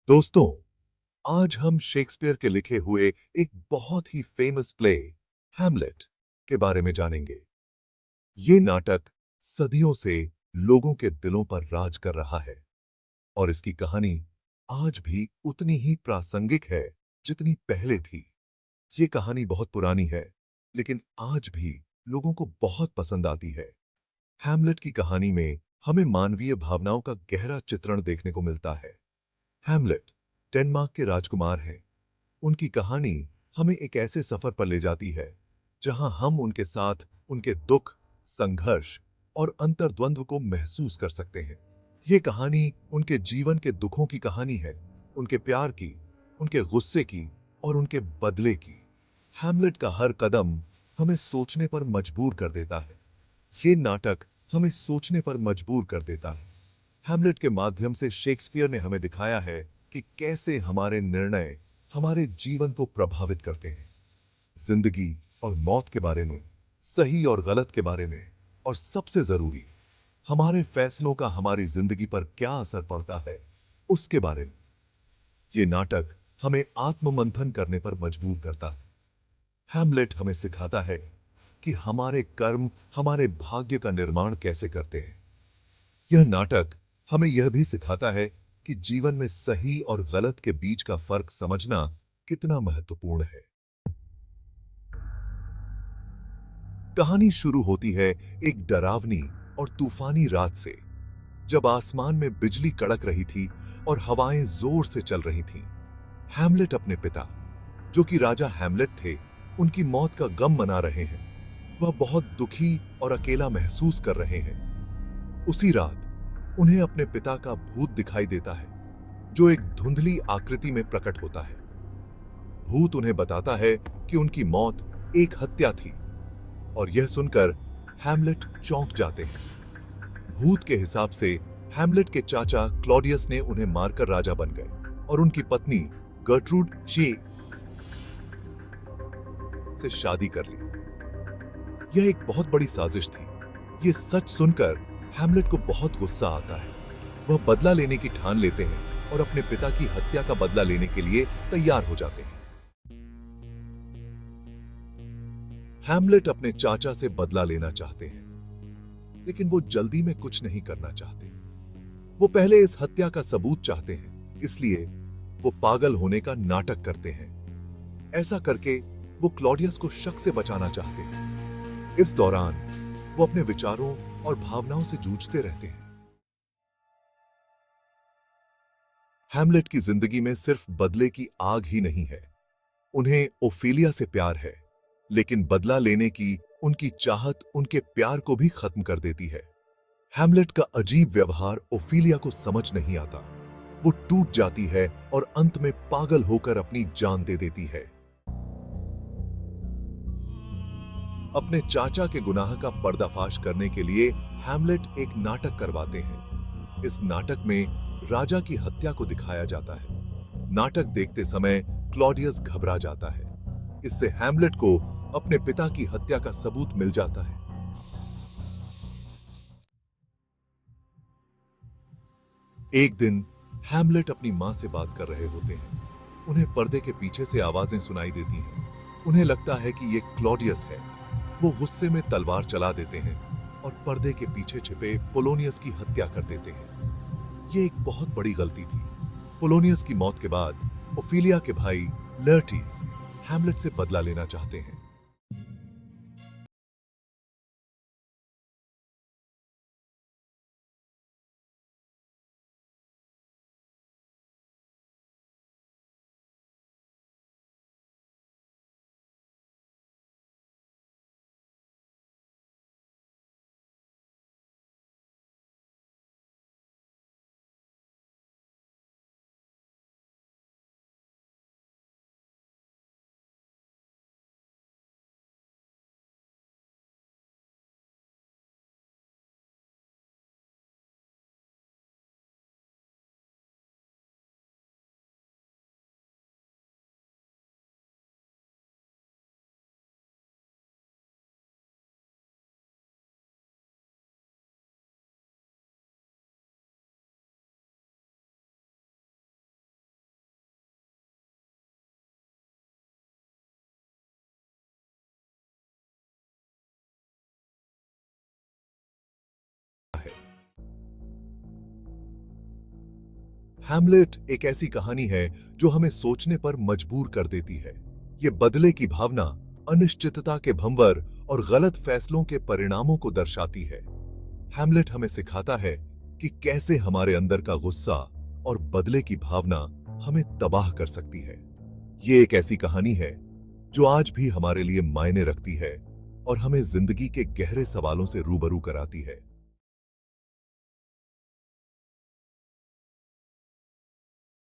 दोस्तों, आज हम शेक्सपियर के लिखे हुए एक बहुत ही फेमस प्ले हैमलेट के बारे में जानेंगे। ये नाटक सदियों से लोगों के दिलों पर राज कर रहा है और इसकी कहानी आज भी उतनी ही प्रासंगिक है जितनी पहले थी। ये कहानी बहुत पुरानी है, लेकिन आज भी लोगों को बहुत पसंद आती है। हैमलेट की कहानी में हमें मानवीय भावनाओं का गहरा चित्रण देखने को मिलता है। हैमलेट डेनमार्क के राजकुमार हैं। उनकी कहानी हमें एक ऐसे सफर पर ले जाती है जहां हम उनके साथ उनके दुख, संघर्ष और अंतर्द्वंद्व को महसूस कर सकते हैं। ये कहानी उनके जीवन के दुखों की कहानी है, उनके प्यार की, उनके गुस्से की और उनके बदले की। हैमलेट का हर कदम हमें सोचने पर मजबूर कर देता है। ये नाटक हमें सोचने पर मजबूर कर देता है। हैमलेट के माध्यम से शेक्सपियर ने हमें दिखाया है कि कैसे हमारे निर्णय हमारे जीवन को प्रभावित करते हैं। जिंदगी और मौत के बारे में, सही और गलत के बारे में, और सबसे जरूरी, हमारे फैसलों का हमारी जिंदगी पर क्या असर पड़ता है, उसके बारे में। ये नाटक हमें आत्ममंथन करने पर मजबूर करता है। हैमलेट हमें सिखाता है कि हमारे कर्म हमारे भाग्य का निर्माण कैसे करते हैं। यह नाटक हमें यह भी सिखाता है कि जीवन में सही और गलत के बीच का फर्क समझना कितना महत्वपूर्ण है। कहानी शुरू होती है एक डरावनी और तूफानी रात से, जब आसमान में बिजली कड़क रही थी और हवाएं जोर से चल रही थीं। हैमलेट अपने पिता, जो कि राजा हैमलेट थे, उनकी मौत का गम मना रहे हैं। वह बहुत दुखी और अकेला महसूस कर रहे हैं। उसी रात उन्हें अपने पिता का भूत दिखाई देता है, जो एक धुंधली आकृति में प्रकट होता है। भूत उन्हें बताता है कि उनकी मौत एक हत्या थी, और यह सुनकर हैमलेट चौंक जाते हैं। भूत के हिसाब से हैमलेट के चाचा क्लॉडियस ने उन्हें मारकर राजा बन गए और उनकी पत्नी गर्ट्रूड शी से शादी कर ली। यह एक बहुत बड़ी साजिश थी। यह सच सुनकर हैमलेट को बहुत गुस्सा आता है। वह बदला लेने की ठान लेते हैं और अपने पिता की हत्या का बदला लेने के लिए तैयार हो जाते हैं। हैमलेट अपने चाचा से बदला लेना चाहते हैं, लेकिन वो जल्दी में कुछ नहीं करना चाहते। वो पहले इस हत्या का सबूत चाहते हैं, इसलिए वो पागल होने का नाटक करते हैं। ऐसा करके वो क्लॉडियस को शक से बचाना चाहते हैं। इस दौरान वो अपने विचारों और भावनाओं से जूझते रहते हैं। हैमलेट की जिंदगी में सिर्फ बदले की आग ही नहीं है। उन्हें ओफेलिया से प्यार है, लेकिन बदला लेने की उनकी चाहत उनके प्यार को भी खत्म कर देती है। हैमलेट का अजीब व्यवहार ओफेलिया को समझ नहीं आता। वो टूट जाती है और अंत में पागल होकर अपनी जान दे देती है। अपने चाचा के गुनाह का पर्दाफाश करने के लिए हैमलेट एक नाटक करवाते हैं। इस नाटक में राजा की हत्या को दिखाया जाता है। नाटक देखते समय क्लॉडियस घबरा जाता है। इससे हैमलेट को अपने पिता की हत्या का सबूत मिल जाता है। एक दिन हैमलेट अपनी मां से बात कर रहे होते हैं। उन्हें पर्दे के पीछे से आवाजें सुनाई देती हैं। उन्हें लगता है कि ये क्लॉडियस है। वो गुस्से में तलवार चला देते हैं और पर्दे के पीछे छिपे पोलोनियस की हत्या कर देते हैं। ये एक बहुत बड़ी गलती थी। पोलोनियस की मौत के बाद ओफिलिया के भाई लर्टिस हैमलेट से बदला लेना चाहते हैं। हैमलेट एक ऐसी कहानी है जो हमें सोचने पर मजबूर कर देती है। ये बदले की भावना, अनिश्चितता के भंवर और गलत फैसलों के परिणामों को दर्शाती है। हैमलेट हमें सिखाता है कि कैसे हमारे अंदर का गुस्सा और बदले की भावना हमें तबाह कर सकती है। ये एक ऐसी कहानी है जो आज भी हमारे लिए मायने रखती है और हमें जिंदगी के गहरे सवालों से रूबरू कराती है।